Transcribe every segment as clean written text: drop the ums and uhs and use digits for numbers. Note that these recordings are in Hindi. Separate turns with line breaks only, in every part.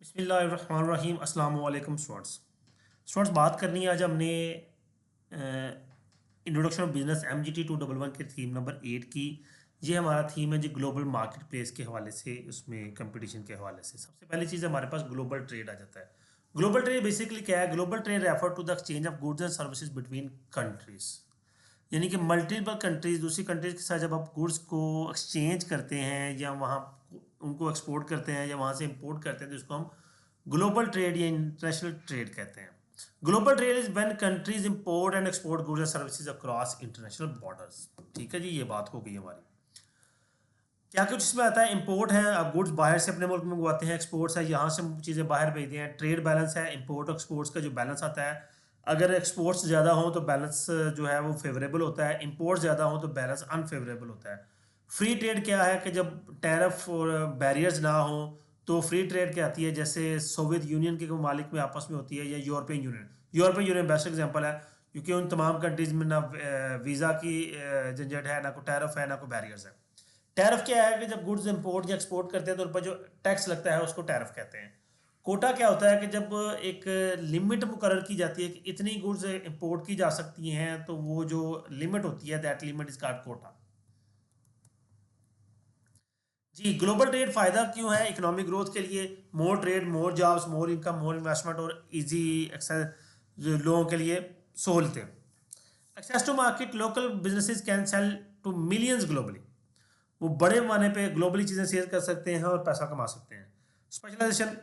बिस्मिल्लाहिर्रहमानिर्रहीम अस्सलाम वालेकुम स्टूडेंट्स बात करनी है। आज हमने इंट्रोडक्शन ऑफ बिजनेस MGT 211 के थीम नंबर 8 की। ये हमारा थीम है जी ग्लोबल मार्केट प्लेस के हवाले से, उसमें कंपटीशन के हवाले से। सबसे पहली चीज़ हमारे पास ग्लोबल ट्रेड आ जाता है। ग्लोबल ट्रेड बेसिकली क्या है? Global trade refer to the exchange of goods and services between countries, यानी कि मल्टीपल कंट्रीज, दूसरी कंट्रीज के साथ जब आप गुड्स को एक्सचेंज करते हैं या वहाँ उनको एक्सपोर्ट करते हैं या वहाँ से इंपोर्ट करते हैं, तो इसको हम ग्लोबल ट्रेड या इंटरनेशनल ट्रेड कहते हैं। Global trade is when countries import and export goods and services across international borders. ठीक है जी, ये बात हो गई हमारी। क्या कुछ इसमें आता है? इंपोर्ट है, आप गुड्स बाहर से अपने मुल्क में मंगवाते हैं। एक्सपोर्ट्स है, यहाँ से चीज़ें बाहर भेजते हैं। ट्रेड बैलेंस है, इंपोर्ट एक्सपोर्ट्स का जो बैलेंस आता है। अगर एक्सपोर्ट्स ज़्यादा हो तो बैलेंस जो है वो फेवरेबल होता है, इंपोर्ट ज़्यादा हो तो बैलेंस अनफेवरेबल होता है। फ्री ट्रेड क्या है कि जब टैरिफ और बैरियर्स ना हो तो फ्री ट्रेड क्या आती है, जैसे सोवियत यूनियन के ममालिक में आपस में होती है, या European union. European union best example है, क्योंकि उन तमाम कंट्रीज़ में ना वीज़ा की झंझट है, ना कोई टैरिफ है, ना कोई बैरियर्स है। टैरिफ क्या है कि जब गुड्स इंपोर्ट या एक्सपोर्ट करते हैं तो उन पर जो टैक्स लगता है उसको टैरिफ कहते हैं। कोटा क्या होता है कि जब एक लिमिट मुकर्रर की जाती है कि इतनी गुड्स इंपोर्ट की जा सकती हैं, तो वो जो लिमिट होती है, that limit is called quota. जी, ग्लोबल ट्रेड फायदा क्यों है? इकोनॉमिक ग्रोथ के लिए। More trade, more jobs, more income, more investment और इजी एक्सेस लोगों के लिए सहूलतें। Access to market, local businesses can sell to millions globally. वो बड़े पैमाने पे ग्लोबली चीज़ें सेल कर सकते हैं और पैसा कमा सकते हैं। स्पेशलाइजेशन,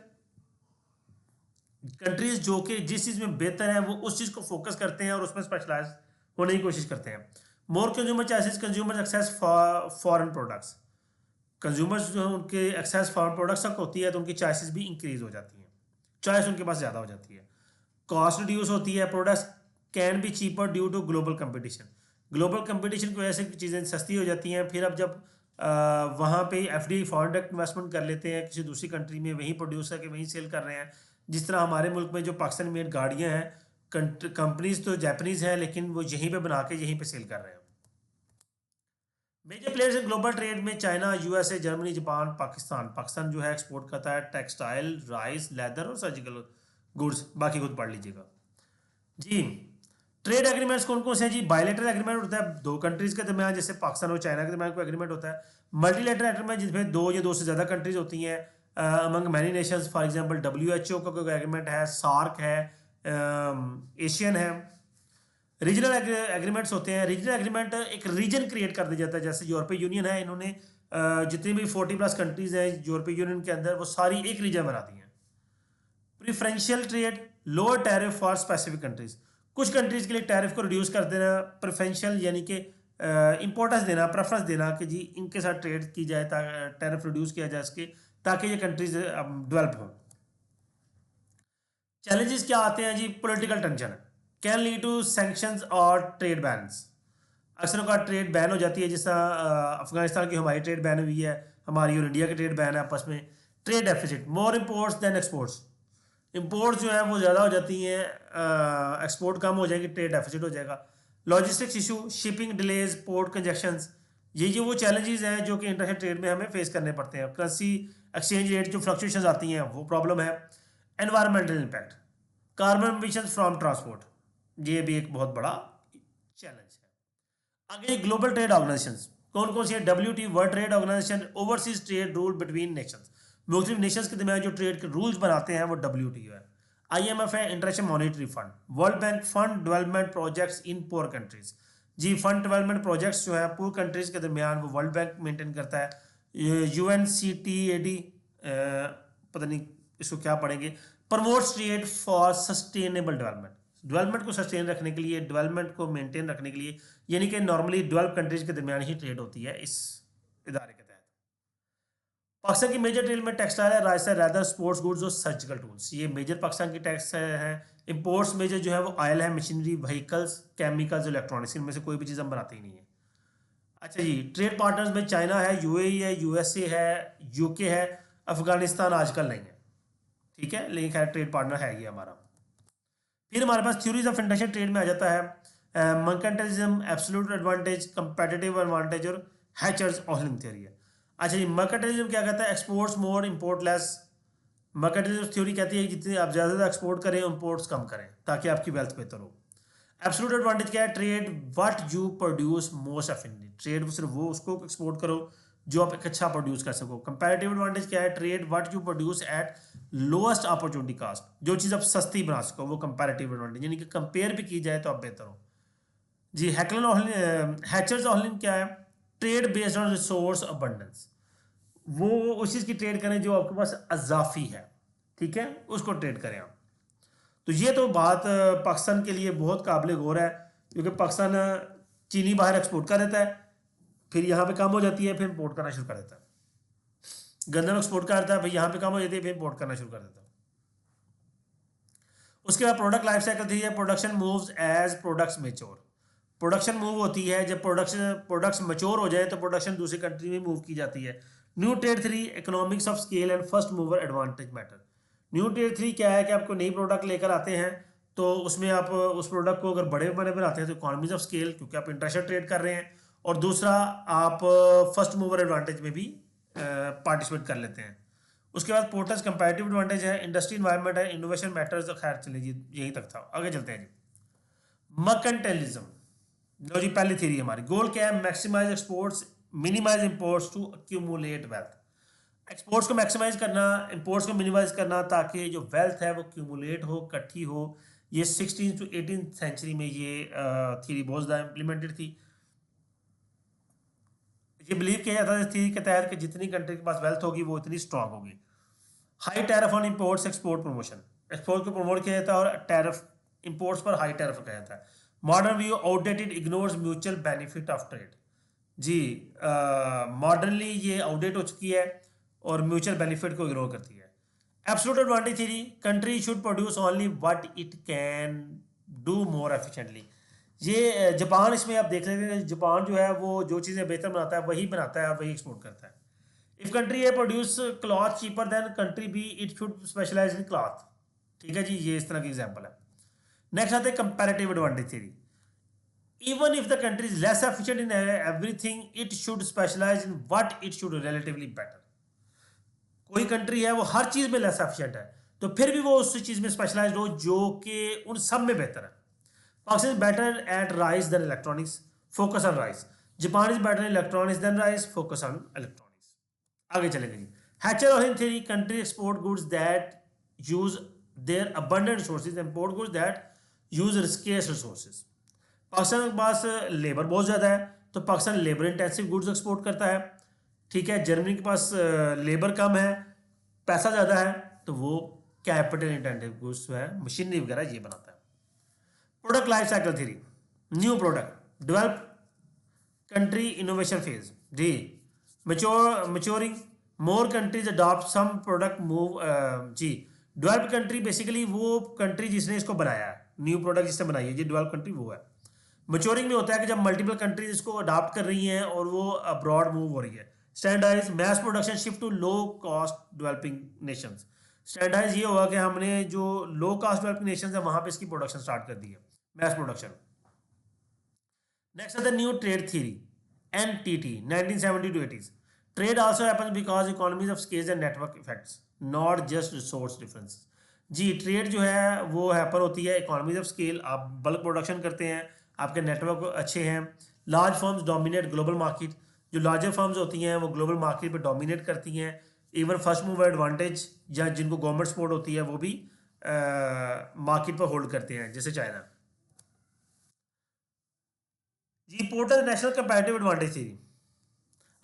कंट्रीज जो कि जिस चीज़ में बेहतर है वो उस चीज़ को फोकस करते हैं और उसमें स्पेशलाइज होने की कोशिश करते हैं। More consumer choices, consumer access foreign products. Consumers जो है उनके एक्सेस फॉरेन प्रोडक्ट्स तक होती है तो उनकी चॉइसेस भी इंक्रीज हो जाती हैं, चॉइस उनके पास ज़्यादा हो जाती है। कॉस्ट रिड्यूस होती है, products can be cheaper due to global competition. Global competition की वजह से चीज़ें सस्ती हो जाती हैं। फिर अब जब वहाँ पे FDI फॉरेन डायरेक्ट इन्वेस्टमेंट कर लेते हैं किसी दूसरी कंट्री में, वहीं प्रोड्यूस करके वहीं सेल कर रहे हैं। जिस तरह हमारे मुल्क में जो पाकिस्तान मेड गाड़ियाँ हैं, कंपनीज तो जापानीज़ हैं लेकिन वो यहीं पे बना के यहीं पे सेल कर रहे हैं। Major players in global trade में China, USA, Germany, Japan, Pakistan. Pakistan जो है एक्सपोर्ट करता है टेक्सटाइल, राइस, लेदर और सर्जिकल गुड्स। बाकी खुद पढ़ लीजिएगा जी। ट्रेड एग्रीमेंट्स कौन कौन से हैं जी? बायलेटरल एग्रीमेंट होता है दो कंट्रीज के दरमियान, जैसे पाकिस्तान और चाइना के दरमियान कोई एग्रीमेंट होता है। मल्टीलेटरल एग्रीमेंट जिसमें दो या दो से ज़्यादा कंट्रीज होती हैं among many Nations. For example WHO का कोई एग्रीमेंट है, सार्क है, एशियन है। रीजनल एग्रीमेंट्स होते हैं। रीजनल एग्रीमेंट एक रीजन क्रिएट कर दिया जाता है, जैसे यूरोपियन यूनियन है, इन्होंने जितनी भी 40+ कंट्रीज हैं यूरोपियन यूनियन के अंदर, वो सारी एक रीजन बना दी हैं। Preferential trade, lower tariff for specific countries. कुछ कंट्रीज के लिए टैरिफ को रिड्यूस कर देना। प्रेफरेंशियल यानी कि इंपॉर्टेंस देना, प्रेफरेंस देना कि जी इनके साथ ट्रेड की जाए, टैरिफ रिड्यूस किया जाए इसके, ताकि ये कंट्रीज डेवलप हों। चैलेंजेस क्या आते हैं जी? Political tension can lead to sanctions और ट्रेड बैन्स। अक्सर का ट्रेड बैन हो जाती है, जिस तरह अफगानिस्तान की हमारी ट्रेड बैन हुई है, हमारी और इंडिया की ट्रेड बैन है आपस में। ट्रेड डेफिसिट, मोर इंपोर्ट्स देन एक्सपोर्ट्स। इंपोर्ट जो है वो ज़्यादा हो जाती हैं, एक्सपोर्ट कम हो जाएगी, ट्रेड डेफिसिट हो जाएगा। Logistics issue, shipping delays, port कंजेक्शंस। ये वो चैलेंजेस हैं जो कि इंटरनेशनल ट्रेड में हमें फेस करने पड़ते हैं। करेंसी एक्सचेंज रेट जो फ्लक्चुएशंस आती हैं वो प्रॉब्लम है। Environmental impact, carbon emission from transport, ये भी एक बहुत बड़ा चैलेंज है। आगे ग्लोबल ट्रेड ऑर्गेनाइजेशंस कौन कौन सी है? WTO world trade organisation, overseas trade rule between nations. मुख्तलिफ नेशंस के दरमियान जो ट्रेड के रूल्स बनाते हैं वो WTO है। IMF है, international monetary fund. World bank, fund development projects in poor countries. जी, फंड डेवलपमेंट प्रोजेक्ट्स जो है पुअर कंट्रीज के दरमियान वो वर्ल्ड बैंक मेंटेन करता है। UNCTAD, पता नहीं इसको क्या पढ़ेंगे। Promotes trade for sustainable development, development को सस्टेन रखने के लिए, डेवलपमेंट को मेंटेन रखने के लिए, यानी कि नॉर्मली डेवलप कंट्रीज के दरमियान ही ट्रेड होती है इस इदारे के तहत। पाकिस्तान की मेजर ट्रेड में टेक्सटाइल है, राइस है, लेदर, स्पोर्ट्स गुड्स और सर्जिकल टूल्स। ये मेजर पाकिस्तान की टैक्स है। इंपोर्ट्स मेजर जो है वो ऑयल है, मशीनरी, व्हीकल्स, केमिकल्स, इलेक्ट्रॉनिक्स। इनमें से कोई भी चीज़ हम बनाते ही नहीं है। अच्छा जी, ट्रेड पार्टनर्स में चाइना है, UAE है, USA है, UK है, अफगानिस्तान आजकल नहीं है। ठीक है, लेकिन खैर ट्रेड पार्टनर है ये हमारा। फिर हमारे पास थ्योरीज ऑफ इंटरनेशनल ट्रेड में आ जाता है मर्केंटाइलिज्म, एब्सोल्यूट एडवांटेज, कंपेटिटिव एडवांटेज और हैचर्स ऑसलिंग थ्योरी है। अच्छा जी, मर्केंटाइलिज्म क्या कहता है? एक्सपोर्ट्स मोर, इंपोर्ट लेस, मर्केंटाइलिज्म थ्योरी कहती है कि जितने आप ज़्यादा एक्सपोर्ट करें इंपोर्ट्स कम करें ताकि आपकी वेल्थ बेहतर हो। एब्सोल्यूट एडवांटेज क्या है? Trade what you produce most efficiently, trade सिर्फ वो उसको एक्सपोर्ट करो जो आप एक अच्छा प्रोड्यूस कर सको। कंपैरेटिव एडवांटेज क्या है? Trade what you produce at lowest opportunity cost, जो चीज़ आप सस्ती बना सको वो कंपैरेटिव एडवांटेज, यानी कि कंपेयर भी की जाए तो आप बेहतर हो। जी हैचर्स ऑहलिन क्या है? Trade based on resource abundance, वो उस चीज़ की ट्रेड करें जो आपके पास अजाफी है, ठीक है, उसको ट्रेड करें आप। तो ये तो बात पाकिस्तान के लिए बहुत काबिल गौर है, क्योंकि पाकिस्तान चीनी बाहर एक्सपोर्ट कर देता है, फिर यहाँ पे कम हो जाती है, फिर इम्पोर्ट करना शुरू कर देता है। गंदम एक्सपोर्ट करता है, फिर यहाँ पे कम हो जाती है, फिर इम्पोर्ट करना शुरू कर देता है। उसके बाद प्रोडक्ट लाइफ साइकिल थी है, production moves as products mature, production move होती है जब प्रोडक्ट्स मच्योर हो जाए तो प्रोडक्शन दूसरी कंट्री में मूव की जाती है। New trade three, economics of scale and first mover advantage matter. New trade three क्या है कि आपको नई प्रोडक्ट लेकर आते हैं, तो उसमें आप उस प्रोडक्ट को अगर बड़े बने बनाते हैं तो इकोनॉमीज ऑफ स्केल, क्योंकि आप इंटरनेशनल ट्रेड कर रहे हैं, और दूसरा आप फर्स्ट मूवर एडवांटेज में भी पार्टिसिपेट कर लेते हैं। उसके बाद पोर्टस कंपैरेटिव एडवांटेज है, इंडस्ट्री इन्वायरमेंट है, इनोवेशन मैटर्स, तो खैर चलिए जी यहीं तक था, आगे चलते हैं जी। मर्केंटाइलिज्म, लो जी पहली थ्योरी हमारी, गोल क्या है? Maximise exports, minimise imports to accumulate wealth. Exports को मैक्सिमाइज करना, इंपोर्ट्स को मिनिमाइज करना, ताकि जो वेल्थ है वो क्यूमुलेट हो, इकट्ठी हो। ये 16th to 18th सेंचुरी में ये थ्योरी बहुत ज़्यादा इंप्लीमेंटेड थी। ये बिलीव किया जाता है थ्योरी के तहत कि जितनी कंट्री के पास वेल्थ होगी वो इतनी स्ट्रांग होगी। High tariff on imports, export promotion, export को प्रमोट किया जाता है और टैरिफ इंपोर्ट्स पर हाई टैरिफ किया जाता है। Modern view outdated, ignores mutual benefit of trade. जी मॉडर्नली ये आउटडेट हो चुकी है और म्यूचुअल बेनिफिट को इग्नोर करती है। Absolute advantage theory, country should produce only what it can do more efficiently. ये जापान, इसमें आप देख सकते हैं जापान जो है वो जो चीज़ें बेहतर बनाता है वही बनाता है, वही एक्सपोर्ट करता है। If country A produce cloth cheaper than country B, it should specialise in cloth. ठीक है जी, ये इस तरह की एग्जांपल है। नेक्स्ट आते हैं comparative advantage theory, even if the country is less efficient in everything, it should specialize in what it should relatively better। कोई कंट्री है वो हर चीज में लेस एफिशिएंट है, तो फिर भी वो उस चीज में स्पेशलाइज्ड हो जो कि उन सब में बेहतर है। Pakistan is better at rice than electronics, focus on rice. Japan is better in electronics than rice, focus on electronics. आगे चलेंगे जी। हैचर और theory, country export goods that use their abundant resources, import goods that use scarce resources. Pakistan के पास लेबर बहुत ज़्यादा है, तो Pakistan labour intensive goods export करता है, ठीक है। जर्मनी के पास लेबर कम है, पैसा ज़्यादा है, तो वो कैपिटल इंटेंसिव गुड्स जो है मशीनरी वगैरह ये बनाता है। Product life cycle theory, new product develop country innovation phase, जी maturing, more countries adopt some product move, जी डेवलप कंट्री बेसिकली वो कंट्री जिसने इसको बनाया है, न्यू प्रोडक्ट जिसने बनाई है, ये डेवलप कंट्री वो है। मच्योरिंग में होता है कि जब मल्टीपल कंट्रीज इसको अडॉप्ट कर रही हैं और वो अब्रॉड मूव हो रही है। Standardise, mass production shift to low cost developing nations. Standardise ये होगा कि हमने जो लो कॉस्ट डेवलपिंग नेशंस है वहां पे इसकी प्रोडक्शन स्टार्ट कर दी है, मैस प्रोडक्शन। नेक्स्ट है the new trade theory, NTT, 1970 to 80s। Trade also happens because economies of scale and network effects, not just resource differences. जी ट्रेड जो है वो हैपन होती है इकोनॉमीज ऑफ स्केल, आप बल्क प्रोडक्शन करते हैं, आपके नेटवर्क अच्छे हैं। Large firms dominate global market, जो लार्जर फर्म्स होती हैं वो ग्लोबल मार्केट पे डोमिनेट करती हैं। इवन फर्स्ट मूवर एडवांटेज या जिनको गवर्नमेंट सपोर्ट होती है वो भी मार्केट पर होल्ड करते हैं, जैसे China. G portal national comparative advantage थी,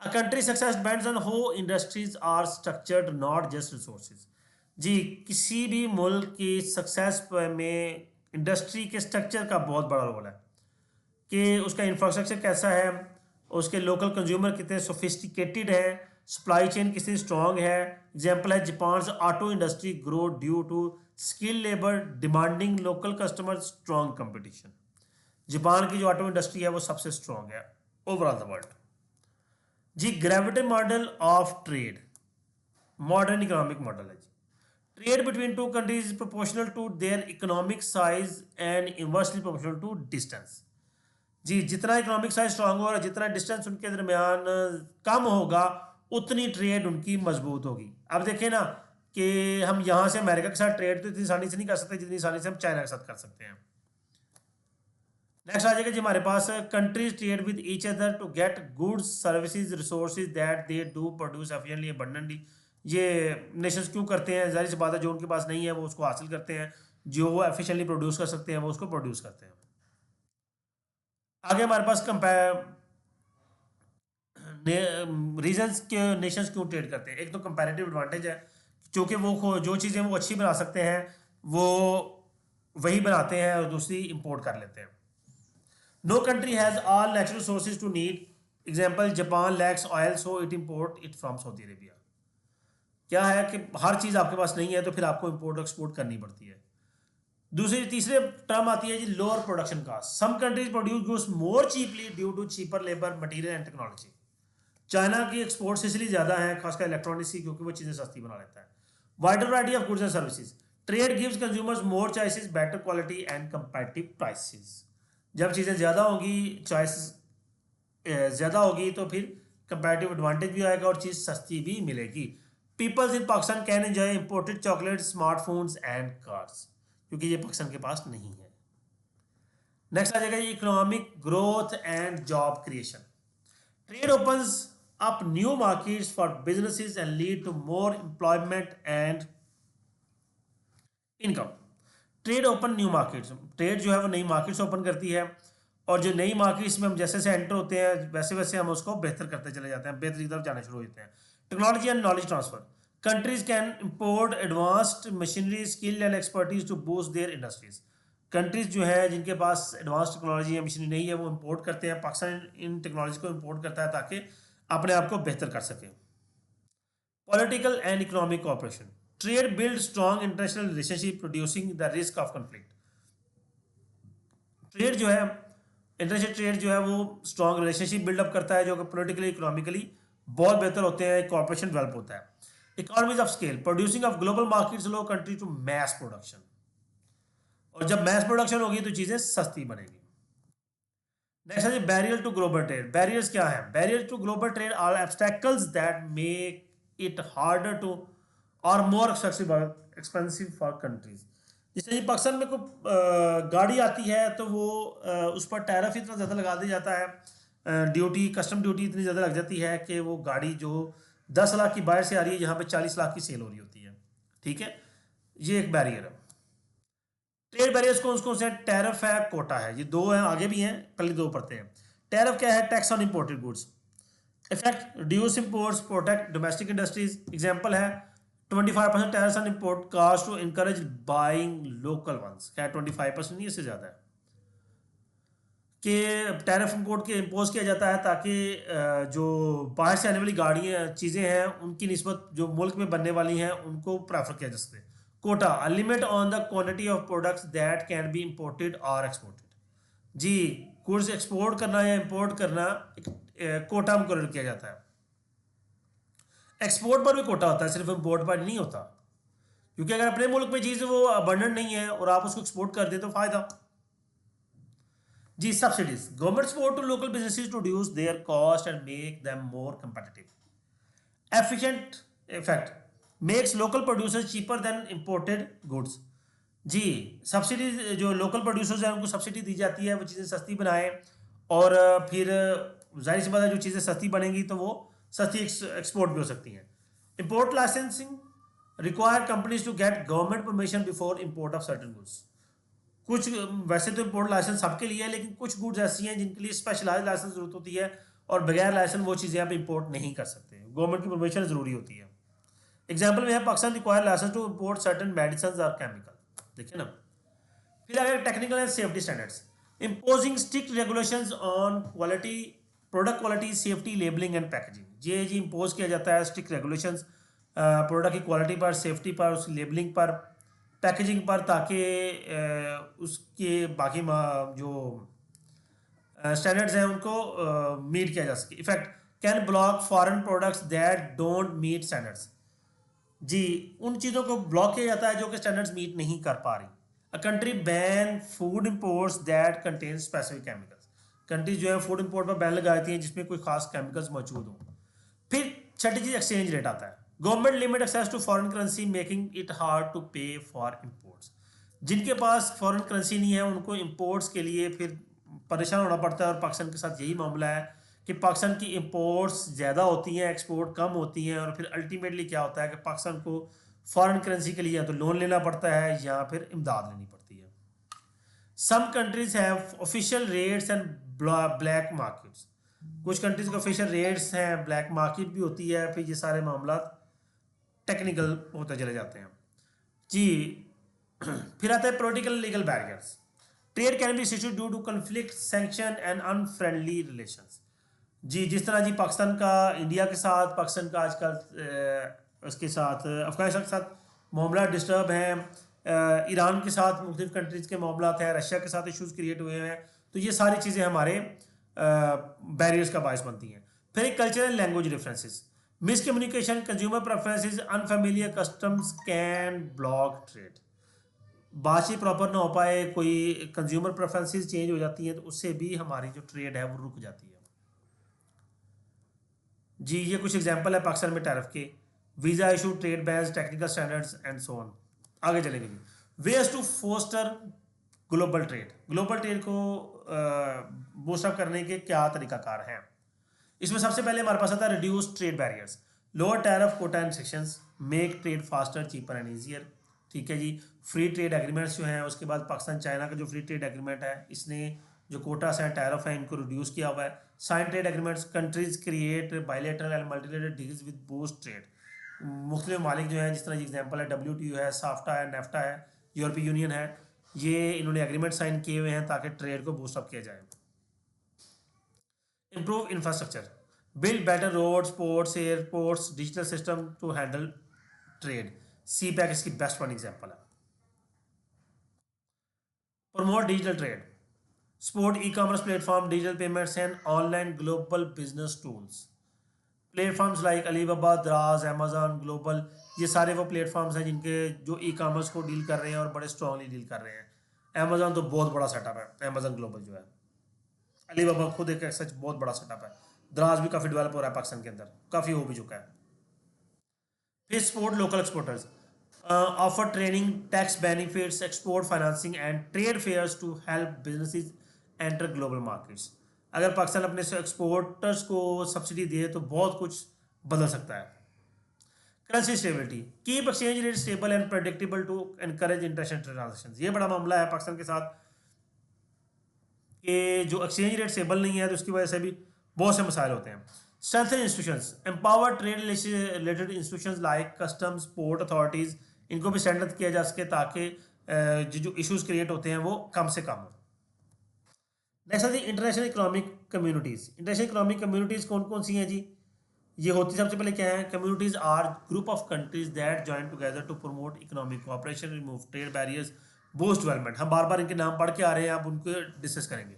a country success depends on how industries are structured, not just resources। जी किसी भी मुल्क की सक्सेस में इंडस्ट्री के स्ट्रक्चर का बहुत बड़ा रोल है, कि उसका इंफ्रास्ट्रक्चर कैसा है, उसके लोकल कंज्यूमर कितने सोफिस्टिकेटेड है, सप्लाई चेन कितनी स्ट्रॉन्ग है। एग्जाम्पल है Japan auto industry grow due to skill labour demanding local customer, strong competition. Japan की जो ऑटो इंडस्ट्री है वो सबसे स्ट्रॉन्ग है ओवरऑल द वर्ल्ड। जी gravity model of trade, modern economic model है जी। Trade between two countries is proportional to their economic size and inversely proportional to distance. जी जितना इकोनॉमिक साइज स्ट्रांग होगा, जितना डिस्टेंस उनके दरमियान कम होगा, उतनी ट्रेड उनकी मजबूत होगी। अब देखें ना कि हम यहाँ से अमेरिका के साथ ट्रेड तो इतनी आसानी से नहीं कर सकते जितनी आसानी से हम चाइना के साथ कर सकते हैं। नेक्स्ट आ जाएगा जी हमारे पास, countries trade with each other to get goods services resources that they do produce efficiently abundantly. ये नेशंस क्यों करते हैं? जाहिर सी बात है, जो उनके पास नहीं है वो उसको हासिल करते हैं, जो वो एफिशिएंटली प्रोड्यूस कर सकते हैं वो उसको प्रोड्यूस करते हैं। आगे हमारे पास रीजंस के नेशंस क्यों ट्रेड करते हैं। एक तो कंपैरेटिव एडवांटेज है, क्योंकि वो जो चीज़ें वो अच्छी बना सकते हैं वो वही बनाते हैं और दूसरी इंपोर्ट कर लेते हैं। No country has all natural sources to need, example Japan lacks oil so it import it from Saudi Arabia. क्या है कि हर चीज़ आपके पास नहीं है तो फिर आपको इम्पोर्ट एक्सपोर्ट करनी पड़ती है। तीसरे टर्म आती है जी lower production cost. Some countries produce goods more cheaply due to cheaper labour material and technology. China की एक्सपोर्ट्स इसलिए ज़्यादा हैं, खासकर इलेक्ट्रॉनिक्स की, क्योंकि वो चीज़ें सस्ती बना लेता है। Wider variety of goods and services, trade gives consumers more choices, better quality and competitive prices. जब चीज़ें ज़्यादा होंगी, चॉइस ज़्यादा होगी तो फिर कंपेटिटिव एडवांटेज भी आएगा और चीज़ सस्ती भी मिलेगी। Peoples in Pakistan can enjoy imported chocolate, smartphones and cars, क्योंकि ये पाकिस्तान के पास नहीं है। नेक्स्ट आ जाएगा economic growth and job creation. Trade opens up new markets for businesses and lead to more employment and income. Trade open new markets, trade जो है वो नई मार्केट्स ओपन करती है, और जो नई मार्केट्स में हम जैसे जैसे एंटर होते हैं वैसे वैसे हम उसको बेहतर करते चले जाते हैं, बेहतर की तरफ जाना शुरू हो जाते हैं। Technology and knowledge transfer, countries can import advanced machinery skill and expertise to boost their industries. Countries जो है जिनके पास एडवांस टेक्नोलॉजी या मशीनरी नहीं है वो इंपोर्ट करते हैं, पाकिस्तान इन टेक्नोलॉजी को इंपोर्ट करता है ताकि अपने आप को बेहतर कर सके। Political and economic cooperation, trade build strong international relationship producing the risk of conflict. Trade जो है, इंटरनेशनल ट्रेड जो है वो स्ट्रॉन्ग रिलेशनशिप बिल्डअप करता है जो कि पोलिटिकली इकोनॉमिकली बहुत बेहतर होते हैं, कॉर्पोरेशन डेवलप होता है। Economies of scale, producing of global markets low country to mass production, और जब मैस प्रोडक्शन होगी तो चीजें सस्ती बनेगी। नेक्स्ट है barrier to global trade. Barriers क्या है? Barrier to global trade are obstacles that make it harder to और मोर एक्सपेंसिव फॉर कंट्रीज। जैसे ये पाकिस्तान में कोई गाड़ी आती है तो वो उस पर टैरिफ इतना ज़्यादा लगा दिया जाता है, ड्यूटी, कस्टम ड्यूटी इतनी ज़्यादा लग जाती है कि वो गाड़ी जो 10 लाख की बाहर से आ रही है यहाँ पे 40 लाख की सेल हो रही होती है। ठीक है, ये एक बैरियर है। ट्रेड बैरियर्स कौन कौन से हैं? टैरिफ है, कोटा है, ये दो हैं, आगे भी हैं, पहले दो पढ़ते हैं। टैरिफ क्या है? Tax on imported goods. Effect reduce imports, protect domestic industries. Example है 25% tariff on import cost to encourage buying local ones. क्या 25% नहीं, इससे ज़्यादा है कि टैरिफ इंपोर्ट के इम्पोज किया जाता है ताकि जो बाहर से आने वाली गाड़ियाँ चीज़ें हैं उनकी निस्बत जो मुल्क में बनने वाली हैं उनको प्रेफर किया जा सके। Quota, a limit on the quantity of products that can be imported और एक्सपोर्टेड। जी, गुड्स एक्सपोर्ट करना या इंपोर्ट करना कोटा मुकर्रर किया जाता है। एक्सपोर्ट पर भी कोटा होता है, सिर्फ इंपोर्ट पर नहीं होता, क्योंकि अगर अपने मुल्क में चीज़ वो अबंडेंट नहीं है और आप उसको एक्सपोर्ट कर दें तो फायदा। जी, subsidies, government support to local businesses to reduce their cost and make them more competitive. Efficient effect makes local producers cheaper than imported goods. जी, सब्सिडी, जो लोकल प्रोड्यूसर्स हैं उनको सब्सिडी दी जाती है, वो चीज़ें सस्ती बनाएं, और फिर जाहिर सी बात है जो चीज़ें सस्ती बनेंगी तो वो सस्ती एक्सपोर्ट भी हो सकती हैं। Import licensing require companies to get government permission before import of certain goods. कुछ, वैसे तो इंपोर्ट लाइसेंस सबके लिए है, लेकिन कुछ गुड्स ऐसी हैं जिनके लिए स्पेशलाइज लाइसेंस जरूरत होती है और बगैर लाइसेंस वो चीज़ें आप इंपोर्ट नहीं कर सकते, गवर्नमेंट की परमिशन ज़रूरी होती है। एग्जाम्पल में है Pakistan require licence to import certain medicine और केमिकल। देखिए ना। फिर आगे technical and safety standards, imposing strict regulations on quality, product quality, safety, labelling and packaging. ये जी इम्पोज किया जाता है स्ट्रिक्ट रेगुलेशंस प्रोडक्ट की क्वालिटी पर, सेफ्टी पर, उसकी लेबलिंग पर, पैकेजिंग पर, ताकि उसके बाकी जो स्टैंडर्ड्स हैं उनको मीट किया जा सके। Effect can block foreign products that don't meet standards. जी, उन चीज़ों को ब्लॉक किया जाता है जो कि स्टैंडर्ड्स मीट नहीं कर पा रही। A country ban food imports that contain specific chemicals. Countries जो है फूड इंपोर्ट पर बैन लगाती हैं जिसमें कोई खास केमिकल्स मौजूद हों। फिर छठी चीज़ एक्सचेंज रेट आता है। Government limit access to foreign currency making it hard to pay for imports. जिनके पास फॉरेन करेंसी नहीं है उनको इंपोर्ट्स के लिए फिर परेशान होना पड़ता है, और पाकिस्तान के साथ यही मामला है कि पाकिस्तान की इंपोर्ट्स ज़्यादा होती हैं, एक्सपोर्ट कम होती हैं, और फिर अल्टीमेटली क्या होता है कि पाकिस्तान को फॉरेन करेंसी के लिए या तो लोन लेना पड़ता है या फिर इमदाद लेनी पड़ती है। Some countries have official rates and black markets. कुछ कंट्रीज के ऑफिशियल रेट्स हैं, ब्लैक मार्केट भी होती है, फिर ये सारे मामला टेक्निकल होते चले जाते हैं जी। फिर आता है political legal barriers. Trade can be issued due to conflict sanction and unfriendly relations. जी जिस तरह जी पाकिस्तान का इंडिया के साथ, पाकिस्तान का आजकल उसके साथ अफगानिस्तान के साथ मामला डिस्टर्ब हैं, ईरान के साथ मुख्तलिफ कंट्रीज़ के मामला हैं, रशिया के साथ इशूज़ क्रिएट हुए हैं, तो ये सारी चीज़ें हमारे बैरियर्स का बायस बनती हैं। फिर एक cultural language differences, miscommunication, consumer preferences, unfamiliar customs can block trade. बातचीत प्रॉपर ना हो पाए, कोई कंज्यूमर प्रेफरेंसेस चेंज हो जाती हैं, तो उससे भी हमारी जो ट्रेड है वो रुक जाती है जी। ये कुछ एग्जांपल है पाकिस्तान में टैरिफ के, visa issue, trade bans, technical standards and so on. आगे चलेंगे जी। Ways to foster global trade. Global trade को बूस्टअप करने के क्या तरीकाकार हैं? इसमें सबसे पहले हमारे पास आता है reduce trade barriers, lower tariff quota and sections, make trade faster, cheaper and easier. ठीक है जी। फ्री ट्रेड एग्रीमेंट्स जो हैं, उसके बाद पाकिस्तान चाइना का जो फ्री ट्रेड एग्रीमेंट है, इसने जो कोटास हैं, टैरिफ है, इनको रिड्यूस किया हुआ है। Sign trade agreements, countries create bilateral and multilateral deals with boost trade. मुख्तलिफ मालिक जो हैं, जिस तरह एग्जाम्पल है WTO है, साफ्टा है, नेफ्टा है, यूरोपीय यूनियन है, ये इन्होंने एग्रीमेंट साइन किए हुए हैं ताकि ट्रेड को बूस्टअप किया जाए। Improve infrastructure, build better roads, ports, airports, digital system to handle trade. CPEC इसकी बेस्ट वन एग्जाम्पल है। Promote digital trade, support e commerce platform, digital payments and online global business tools. Platforms like Alibaba, दराज, अमेजन, ग्लोबल, ये सारे वो प्लेटफॉर्म्स हैं जिनके जो ई कॉमर्स को डील कर रहे हैं और बड़े स्ट्रांगली डील कर रहे हैं। अमेजन तो बहुत बड़ा सेटअप है, अमेजन ग्लोबल जो है। अलीबाबा खुद एक सच बहुत बड़ा सेटअप है। दराज भी काफ़ी डेवलप हो रहा है पाकिस्तान के अंदर, काफ़ी हो भी चुका है। फिर support local exporters, offer training, tax benefits, export financing and trade fairs to help businesses enter global markets. अगर पाकिस्तान अपने एक्सपोर्टर्स को सब्सिडी दे तो बहुत कुछ बदल सकता है। Currency stability, keep exchange rate stable and predictable to encourage international transaction. ये बड़ा मामला है पाकिस्तान के साथ कि जो एक्सचेंज रेट स्टेबल नहीं है, तो उसकी वजह से भी बहुत से मसाइल होते हैं। Strengthen institutions, empower trade related institutions like customs, port authorities, इनको भी स्ट्रेंथन किया जा सके ताकि जो इश्यूज क्रिएट होते हैं वो कम से कम हो। नेक्स्ट है जी international economic communities. International economic communities कौन कौन सी हैं जी? ये होती सबसे पहले क्या है? Communities are group of countries that join together to promote economic cooperation, remove trade barriers, boost development. हम बार बार इनके नाम पढ़ के आ रहे हैं, आप उनको डिस्कस करेंगे।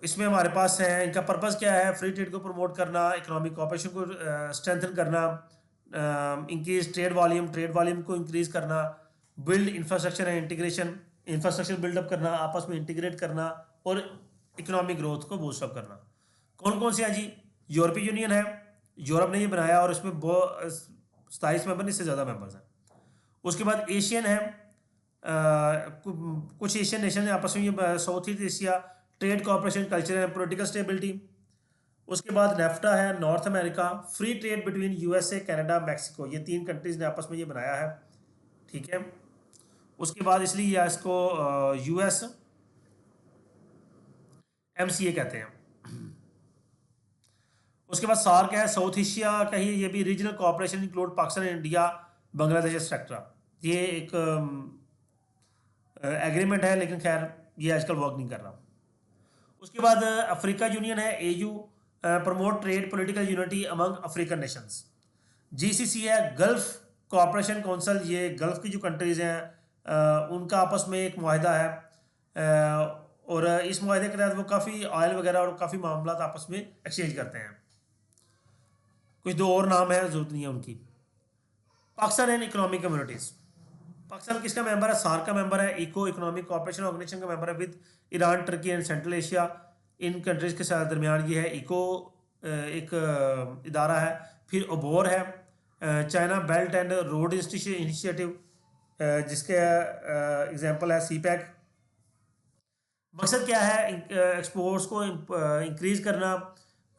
इसमें हमारे पास है, इनका पर्पस क्या है? फ्री ट्रेड को प्रमोट करना, इकोनॉमिक कोऑपरेशन को स्ट्रेंथन करना, इंक्रीज ट्रेड वॉल्यूम को इंक्रीज करना, build infrastructure and integration, infrastructure buildup करना, आपस में इंटीग्रेट करना, और इकोनॉमिक ग्रोथ को बूस्टअप करना। कौन कौन से हैं जी? यूरोपीय यूनियन है, यूरोप ने ये बनाया और इसमें 27 मेंबर, इससे ज़्यादा मेंबर्स हैं। उसके बाद एशियन है, कुछ एशियन नेशन आपस में, south east Asia, trade cooperation, culture and political stability. उसके बाद नेफ्टा है, north America, free trade between USA, Canada, Mexico, ये 3 कंट्रीज ने आपस में ये बनाया है। ठीक है। उसके बाद इसलिए इसको US MCA कहते हैं। उसके बाद सार्क है, साउथ एशिया का ही, ये भी regional cooperation include Pakistan, India, Bangladesh etcetera. ये एक एग्रीमेंट है, लेकिन खैर ये आजकल वर्क नहीं कर रहा। उसके बाद अफ्रीका यूनियन है, AU, promote trade political unity among African Nations. GCC है, गल्फ कोऑपरेशन काउंसिल, ये गल्फ की जो कंट्रीज़ हैं उनका आपस में एक मुआहदा है, और इस मुआहदे के तहत वो काफ़ी ऑयल वगैरह और काफ़ी मामला आपस में एक्सचेंज करते हैं। कुछ 2 और नाम है, जरूरत नहीं है उनकी। Pakistan and economic communities, Pakistan किसका मेंबर है? सार्क का मेंबर है, इको इकोनॉमिक कोऑपरेशन ऑर्गेनाइजेशन का मेंबर है, with Iran, Turkey and central Asia. In countries के साथ दरमियान ये है, इको एक इदारा है फिर ओबोर है, China belt and road initiative, जिसके एग्जांपल है सी पैक। मकसद क्या है? एक्सपोर्ट्स को इंक्रीज करना,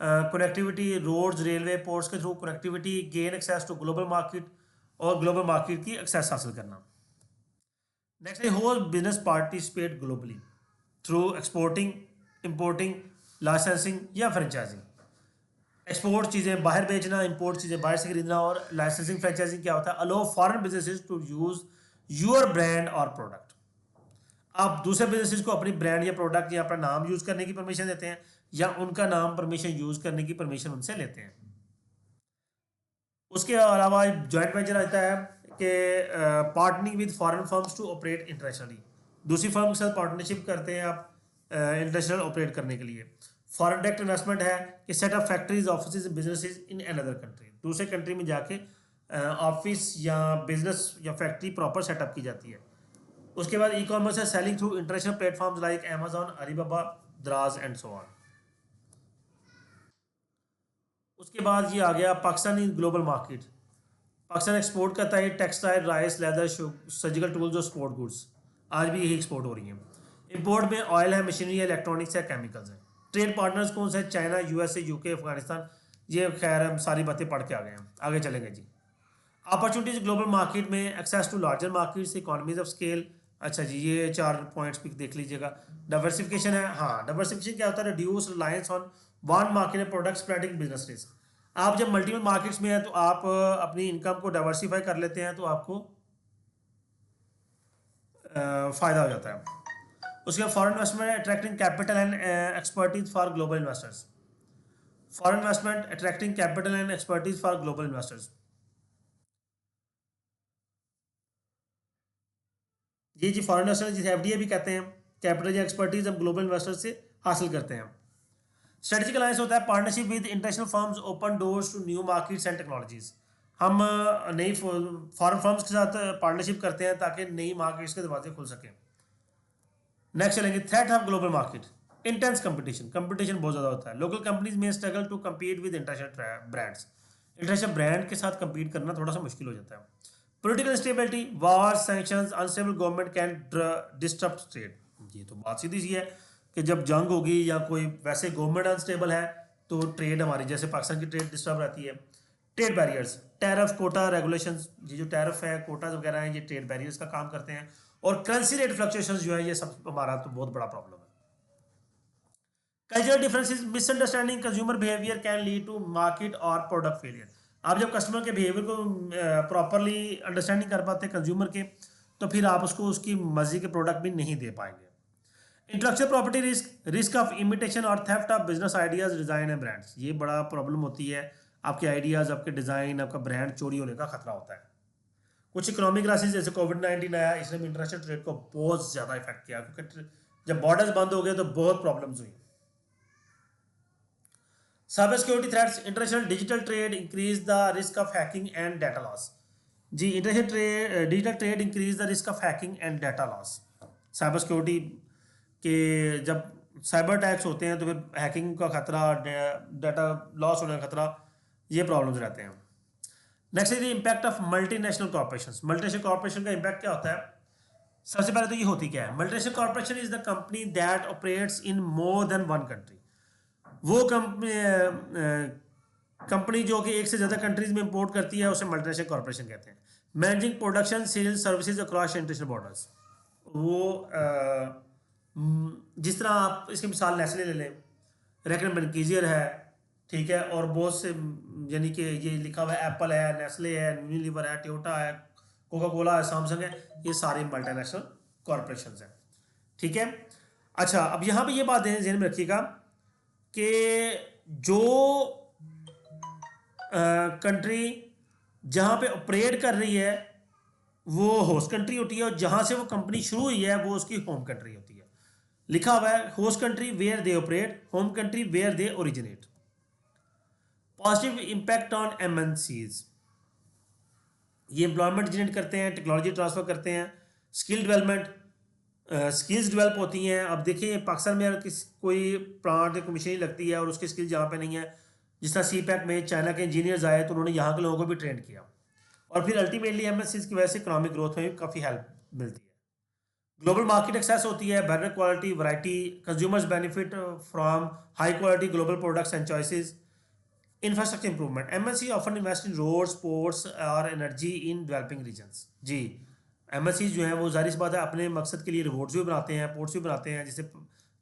कनेक्टिविटी, रोड्स, रेलवे, पोर्ट्स के through connectivity, gain access to global market और ग्लोबल मार्केट की एक्सेस हासिल करना। नेक्स्ट है whole business participate globally through exporting, importing, licensing या फ्रेंचाइजिंग। एक्सपोर्ट चीज़ें बाहर बेचना, इंपोर्ट चीज़ें बाहर से खरीदना, और लाइसेंसिंग फ्रेंचाइजिंग क्या होता है? Allow foreign businesses to use your brand और प्रोडक्ट। आप दूसरे बिजनेसेस को अपनी ब्रांड या प्रोडक्ट या अपना नाम यूज करने की परमिशन देते हैं, या उनका नाम परमिशन यूज करने की परमिशन उनसे लेते हैं। उसके अलावा जॉइंट वेंचर आता है कि partnering with foreign firms to operate internationally. दूसरी फर्म के साथ पार्टनरशिप करते हैं आप इंटरनेशनल ऑपरेट करने के लिए। फॉरेन डायरेक्ट इन्वेस्टमेंट है कि set up factories, office, businesses in another country. दूसरे कंट्री में जाके ऑफिस या बिजनेस या फैक्ट्री प्रॉपर सेटअप की जाती है। उसके बाद ई कॉमर्स है selling through international platforms like Amazon, Alibaba, Daraz and so on. उसके बाद ये आ गया Pakistani global market. Pakistan export करता है textile, rice, leather, surgical tools और स्पोर्ट गुड्स। आज भी यही एक्सपोर्ट हो रही हैं। इंपोर्ट में ऑयल है, मशीनरी है, इलेक्ट्रॉनिक्स है, केमिकल्स है। ट्रेड पार्टनर्स कौन से? China, USA, UK, Afghanistan. ये खैर हम सारी बातें पढ़ के आ गए हैं, आगे चलेंगे जी। अपॉर्चुनिटीज ग्लोबल मार्केट में, access to larger markets, economies of scale. अच्छा जी, ये 4 पॉइंट्स भी देख लीजिएगा। डाइवर्सिफिकेशन है, हाँ डाइवर्सिफिकेशन क्या होता है? Reduce reliance on one market product, spreading business risk. आप जब मल्टीपल मार्केट्स में हैं तो आप अपनी इनकम को डाइवर्सिफाई कर लेते हैं, तो आपको फ़ायदा हो जाता है। उसके बाद foreign investment attracting capital and expertise for global investors. Foreign investment attracting capital and expertise for global investors. ये जी फॉरेन इन्वेस्टर जिसे एफडीए भी कहते हैं, कैपिटल या एक्सपर्टीज हम ग्लोबल इन्वेस्टर्स से हासिल करते हैं। स्ट्रेटेजिक अलायंस होता है partnership with international firms, open doors to new markets and technologies. हम नई फॉरेन फर्म्स के साथ पार्टनरशिप करते हैं ताकि नई मार्केट्स के दरवाजे खुल सकें। नेक्स्ट चलेंगे threat of global market. Intense competition, competition बहुत ज़्यादा होता है। लोकल कंपनीज में struggle to compete with international brands. International brand के साथ कम्पीट करना थोड़ा सा मुश्किल हो जाता है। Political stability, war, sanctions, unstable government can disturb trade. ये तो बात सीधी सी है कि जब जंग होगी या कोई वैसे गवर्नमेंट अनस्टेबल है तो ट्रेड हमारी, जैसे पाकिस्तान की ट्रेड डिस्टर्ब रहती है। Trade barriers, tariff, quota, regulations. ये जो टैरिफ है, कोटाज वगैरह हैं, ये ट्रेड बैरियर्स का काम करते हैं। और करेंसी रेट फ्लक्चुएशंस जो है, ये सब हमारा तो बहुत बड़ा प्रॉब्लम है। Cultural differences, misunderstanding consumer behaviour can lead to market और प्रोडक्ट फेलियर। आप जब कस्टमर के बिहेवियर को प्रॉपरली अंडरस्टैंडिंग कर पाते हैं कंज्यूमर के, तो फिर आप उसको उसकी मर्जी के प्रोडक्ट भी नहीं दे पाएंगे। Intellectual property risk, risk of imitation और theft of business ideas, design and brands. ये बड़ा प्रॉब्लम होती है। आपके आइडियाज, आपके डिजाइन, आपका ब्रांड चोरी होने का खतरा होता है। कुछ इकोनॉमिक क्राइसिस जैसे कोविड-19 आया, इसने भी इंटरनेशनल ट्रेड को बहुत ज़्यादा इफेक्ट किया, क्योंकि जब बॉर्डर्स बंद हो गए तो बहुत प्रॉब्लम्स हुई। Cyber security threats, international digital trade increase the risk of hacking and data loss. जी, international trade, digital trade increase the risk of hacking and data loss. Cyber security के जब साइबर अटैक्स होते हैं तो फिर हैकिंग का खतरा, डाटा लॉस होने का खतरा, ये प्रॉब्लम्स रहते हैं। Next is the impact of multinational corporations. Multinational corporation का इम्पैक्ट क्या होता है? सबसे पहले तो ये होती क्या है? Multinational corporation is the company that operates in more than one country. वो कंपनी जो कि एक से ज़्यादा कंट्रीज में इंपोर्ट करती है, उसे मल्टीनेशनल कॉर्पोरेशन कहते हैं। Managing production, sales, services across international borders. वो जिस तरह आप इसकी मिसाल नेस्ले ले लें, रेकन बेनकीजियर है, ठीक है, और बहुत से यानी कि ये लिखा हुआ है एप्पल है, नेस्ले है, यूनिलीवर है, टोयोटा है, कोका कोला है, सैमसंग है, ये सारे मल्टीनेशनल कॉर्पोरेशन हैं, ठीक है। अच्छा, अब यहाँ पे ये बात ध्यान में रखिएगा कि जो कंट्री जहाँ पे ऑपरेट कर रही है वो होस्ट कंट्री होती है, और जहाँ से वो कंपनी शुरू हुई है वो उसकी होम कंट्री होती है। लिखा हुआ है host country where they operate, home country where they originate. Positive impact on MNCs, ये एम्प्लॉयमेंट जनरेट करते हैं, टेक्नोलॉजी ट्रांसफर करते हैं, स्किल डेवलपमेंट, स्किल्स डेवलप होती हैं। अब देखिए पाकिस्तान में अगर कोई प्लांट, कोई मशीन लगती है और उसकी स्किल जहाँ पे नहीं है, जिस तरह सी पैक में चाइना के इंजीनियर्स आए तो उन्होंने यहाँ के लोगों को भी ट्रेन किया, और फिर अल्टीमेटली एमएनसीज की वजह से इकोनॉमिक ग्रोथ में भी काफ़ी हेल्प मिलती है। ग्लोबल मार्केट एक्सेस होती है, better quality, variety, consumers benefit from high quality global products and choices. Infrastructure improvement, MNC often invest in roads, ports और एनर्जी इन डेवलपिंग रीजन्स। जी, एमएनसी जो है वो जाहिर सी बात है अपने मकसद के लिए रोड्स भी बनाते हैं, पोर्ट्स भी बनाते हैं। जैसे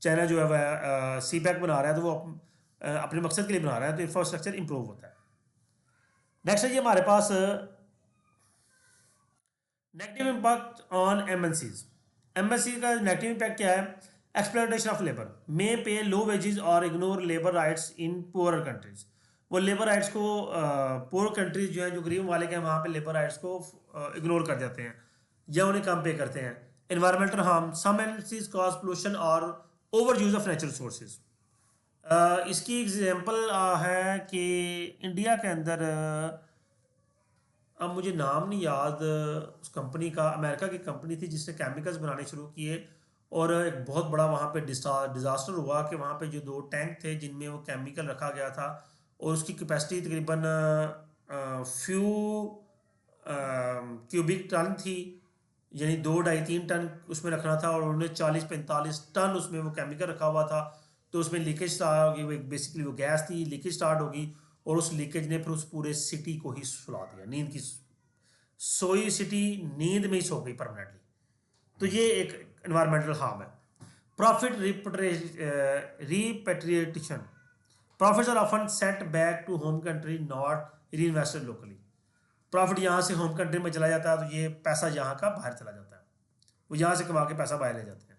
चाइना जो है वह सी पैक बना रहा है, तो वो अपने मकसद के लिए बना रहा है, तो इंफ्रास्ट्रक्चर इंप्रूव होता है। नेक्स्ट है जी हमारे पास negative impact on MNCs. MNC का नेगेटिव इम्पैक्ट क्या है? Exploitation of labour, may pay low wages और ignore labour rights in poor countries. वो लेबर राइट्स को पुअर कंट्रीज जो है, जो गरीब मालिक हैं, वहाँ पे लेबर राइट्स को इग्नोर कर जाते हैं या उन्हें कम पे करते हैं। एनवायरमेंटल हार्म, सम एमएनसीज कॉज पोल्यूशन और over use of natural resources. इसकी एग्जांपल है कि इंडिया के अंदर अब मुझे नाम नहीं याद उस कंपनी का, अमेरिका की कंपनी थी जिसने केमिकल्स बनाने शुरू किए, और एक बहुत बड़ा वहाँ पे डिज़ास्टर हुआ कि वहाँ पे जो 2 टैंक थे जिनमें वो केमिकल रखा गया था, और उसकी कैपेसिटी तकरीबन फ्यू क्यूबिक टन थी, यानी 2 ढाई 3 टन उसमें रखना था, और उन्होंने 40-45 टन उसमें वो केमिकल रखा हुआ था। तो उसमें लीकेज स्टार्ट होगी, वो बेसिकली वो गैस थी, लीकेज स्टार्ट होगी, और उस लीकेज ने फिर उस पूरे सिटी को ही सुला दिया, नींद की सोई सिटी नींद में ही सो गई परमानेंटली। तो ये एक एनवायरमेंटल हार्म है। Profit repatriation, profits are often set back to home country, not reinvested locally. Profit यहाँ से होम कंट्री में चला जाता है, तो ये पैसा यहाँ का बाहर चला जाता है, वो यहाँ से कमा के पैसा बाहर ले जाते हैं।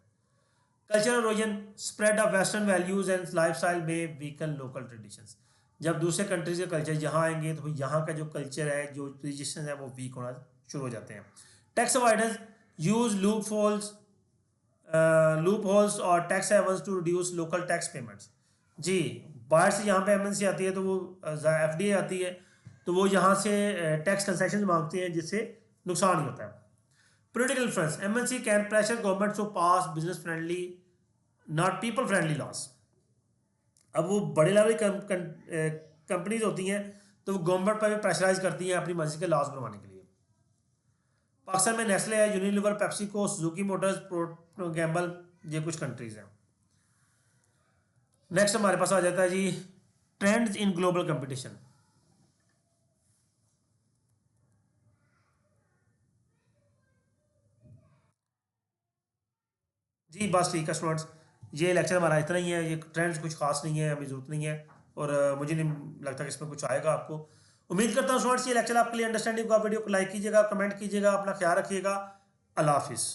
Cultural erosion, spread of western values and lifestyle में वीकन लोकल ट्रेडिशंस। जब दूसरे कंट्रीज के कल्चर यहाँ आएंगे तो यहाँ का जो कल्चर है, जो ट्रेडिशन है, वो वीक होना शुरू हो जाते हैं। Tax avoidance, use loopholes और tax havens to reduce local tax payments. जी, बाहर से यहाँ पे एमएनसी आती है, तो वो एफडीए आती है, तो वो यहाँ से टैक्स कंसेशन मांगते हैं, जिससे नुकसान ही होता है। Political influence, MNC can pressure government to pass business friendly not people friendly laws. अब वो बड़े लेवल कंपनीज होती हैं, तो वो गवर्नमेंट पर भी प्रेशराइज करती हैं अपनी मर्जी के लॉस बनवाने के लिए। पाकिस्तान में नेस्ले है, Unilever, PepsiCo, Suzuki Motors, proctor Gamble, ये कुछ कंट्रीज हैं। नेक्स्ट हमारे पास आ जाता है जी ट्रेंड्स इन ग्लोबल कंपटीशन। जी बस ठीक है स्टूडेंट्स, ये लेक्चर हमारा इतना ही है। ये ट्रेंड्स कुछ खास नहीं है, हमें ज़रूरत नहीं है, और मुझे नहीं लगता कि इसमें कुछ आएगा आपको। उम्मीद करता हूँ स्टूडेंट्स ये लेक्चर आपके लिए अंडरस्टैंडिंग का। वीडियो को लाइक कीजिएगा, कमेंट कीजिएगा, अपना ख्याल रखिएगा। अल्लाह हाफिज़।